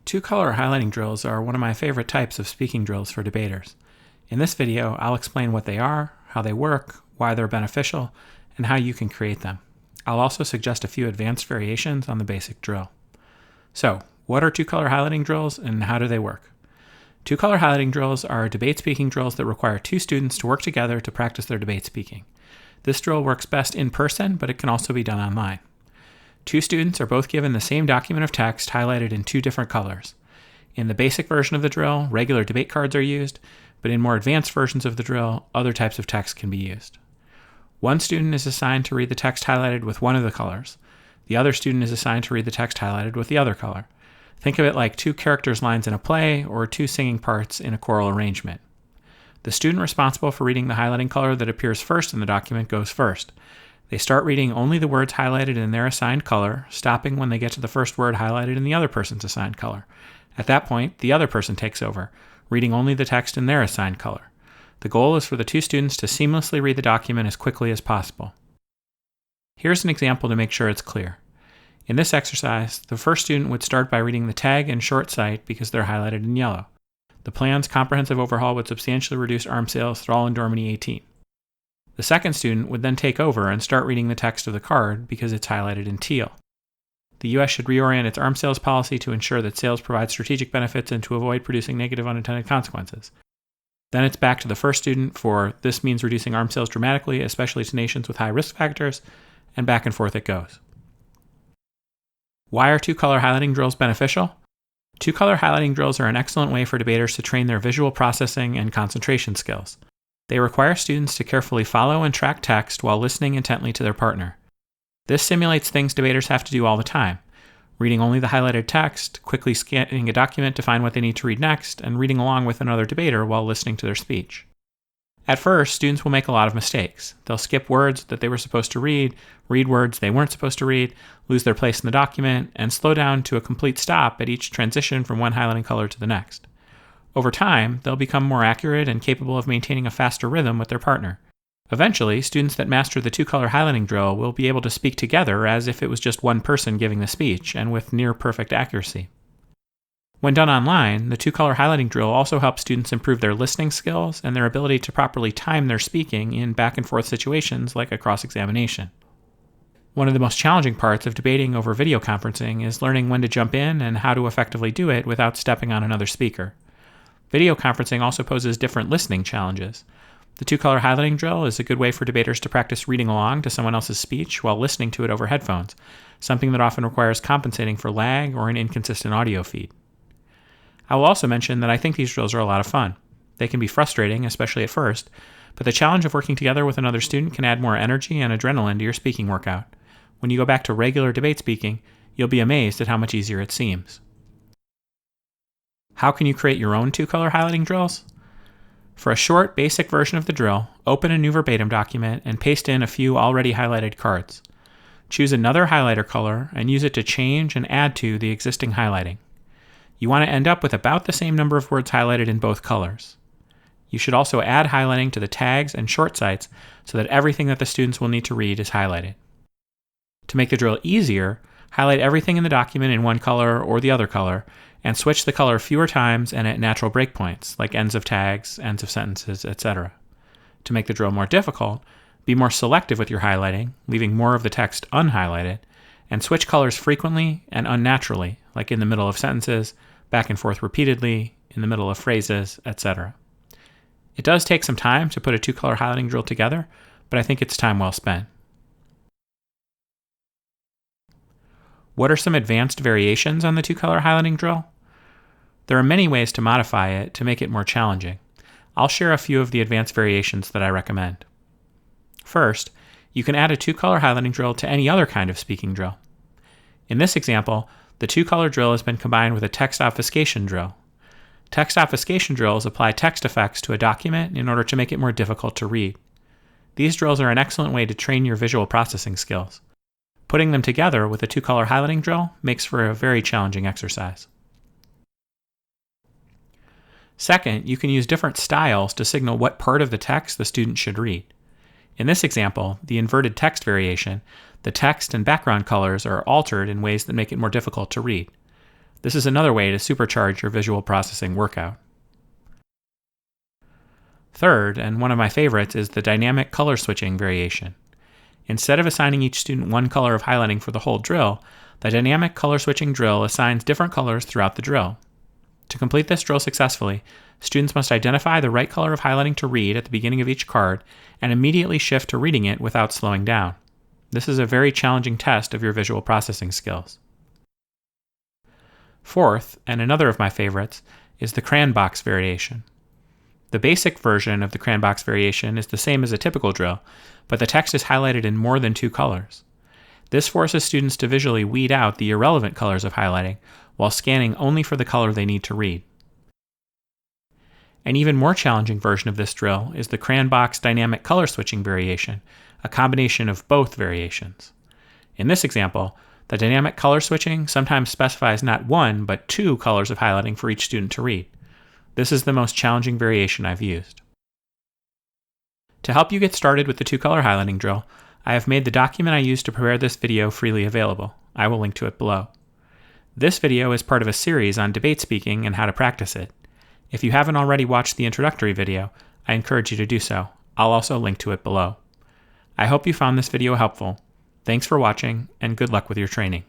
Two-color highlighting drills are one of my favorite types of speaking drills for debaters. In this video, I'll explain what they are, how they work, why they're beneficial, and how you can create them. I'll also suggest a few advanced variations on the basic drill. So, what are two-color highlighting drills and how do they work? Two-color highlighting drills are debate speaking drills that require two students to work together to practice their debate speaking. This drill works best in person, but it can also be done online. Two students are both given the same document of text highlighted in two different colors. In the basic version of the drill, regular debate cards are used, but in more advanced versions of the drill, other types of text can be used. One student is assigned to read the text highlighted with one of the colors. The other student is assigned to read the text highlighted with the other color. Think of it like two characters' lines in a play or two singing parts in a choral arrangement. The student responsible for reading the highlighting color that appears first in the document goes first. They start reading only the words highlighted in their assigned color, stopping when they get to the first word highlighted in the other person's assigned color. At that point, the other person takes over, reading only the text in their assigned color. The goal is for the two students to seamlessly read the document as quickly as possible. Here's an example to make sure it's clear. In this exercise, the first student would start by reading the tag and short sight because they're highlighted in yellow. The plan's comprehensive overhaul would substantially reduce arms sales through all in Dormany 18. The second student would then take over and start reading the text of the card because it's highlighted in teal. The U.S. should reorient its arms sales policy to ensure that sales provide strategic benefits and to avoid producing negative unintended consequences. Then it's back to the first student for this means reducing arms sales dramatically, especially to nations with high risk factors, and back and forth it goes. Why are two-color highlighting drills beneficial? Two-color highlighting drills are an excellent way for debaters to train their visual processing and concentration skills. They require students to carefully follow and track text while listening intently to their partner. This simulates things debaters have to do all the time: reading only the highlighted text, quickly scanning a document to find what they need to read next, and reading along with another debater while listening to their speech. At first, students will make a lot of mistakes. They'll skip words that they were supposed to read words they weren't supposed to read, lose their place in the document, and slow down to a complete stop at each transition from one highlighting color to the next. Over time, they'll become more accurate and capable of maintaining a faster rhythm with their partner. Eventually, students that master the two-color highlighting drill will be able to speak together as if it was just one person giving the speech, and with near-perfect accuracy. When done online, the two-color highlighting drill also helps students improve their listening skills and their ability to properly time their speaking in back-and-forth situations like a cross-examination. One of the most challenging parts of debating over video conferencing is learning when to jump in and how to effectively do it without stepping on another speaker. Video conferencing also poses different listening challenges. The two-color highlighting drill is a good way for debaters to practice reading along to someone else's speech while listening to it over headphones, something that often requires compensating for lag or an inconsistent audio feed. I will also mention that I think these drills are a lot of fun. They can be frustrating, especially at first, but the challenge of working together with another student can add more energy and adrenaline to your speaking workout. When you go back to regular debate speaking, you'll be amazed at how much easier it seems. How can you create your own two-color highlighting drills? For a short, basic version of the drill, open a new verbatim document and paste in a few already highlighted cards. Choose another highlighter color and use it to change and add to the existing highlighting. You want to end up with about the same number of words highlighted in both colors. You should also add highlighting to the tags and short sights so that everything that the students will need to read is highlighted. To make the drill easier, highlight everything in the document in one color or the other color, and switch the color fewer times and at natural breakpoints, like ends of tags, ends of sentences, etc. To make the drill more difficult, be more selective with your highlighting, leaving more of the text unhighlighted, and switch colors frequently and unnaturally, like in the middle of sentences, back and forth repeatedly, in the middle of phrases, etc. It does take some time to put a two-color highlighting drill together, but I think it's time well spent. What are some advanced variations on the two-color highlighting drill? There are many ways to modify it to make it more challenging. I'll share a few of the advanced variations that I recommend. First, you can add a two-color highlighting drill to any other kind of speaking drill. In this example, the two-color drill has been combined with a text obfuscation drill. Text obfuscation drills apply text effects to a document in order to make it more difficult to read. These drills are an excellent way to train your visual processing skills. Putting them together with a two-color highlighting drill makes for a very challenging exercise. Second, you can use different styles to signal what part of the text the student should read. In this example, the inverted text variation, the text and background colors are altered in ways that make it more difficult to read. This is another way to supercharge your visual processing workout. Third, and one of my favorites, is the dynamic color switching variation. Instead of assigning each student one color of highlighting for the whole drill, the dynamic color switching drill assigns different colors throughout the drill. To complete this drill successfully, students must identify the right color of highlighting to read at the beginning of each card and immediately shift to reading it without slowing down. This is a very challenging test of your visual processing skills. Fourth, and another of my favorites, is the Crayon Box variation. The basic version of the Crayon Box variation is the same as a typical drill, but the text is highlighted in more than two colors. This forces students to visually weed out the irrelevant colors of highlighting while scanning only for the color they need to read. An even more challenging version of this drill is the Crayon Box dynamic color switching variation, a combination of both variations. In this example, the dynamic color switching sometimes specifies not one, but two colors of highlighting for each student to read. This is the most challenging variation I've used. To help you get started with the two-color highlighting drill, I have made the document I used to prepare this video freely available. I will link to it below. This video is part of a series on debate speaking and how to practice it. If you haven't already watched the introductory video, I encourage you to do so. I'll also link to it below. I hope you found this video helpful. Thanks for watching, and good luck with your training.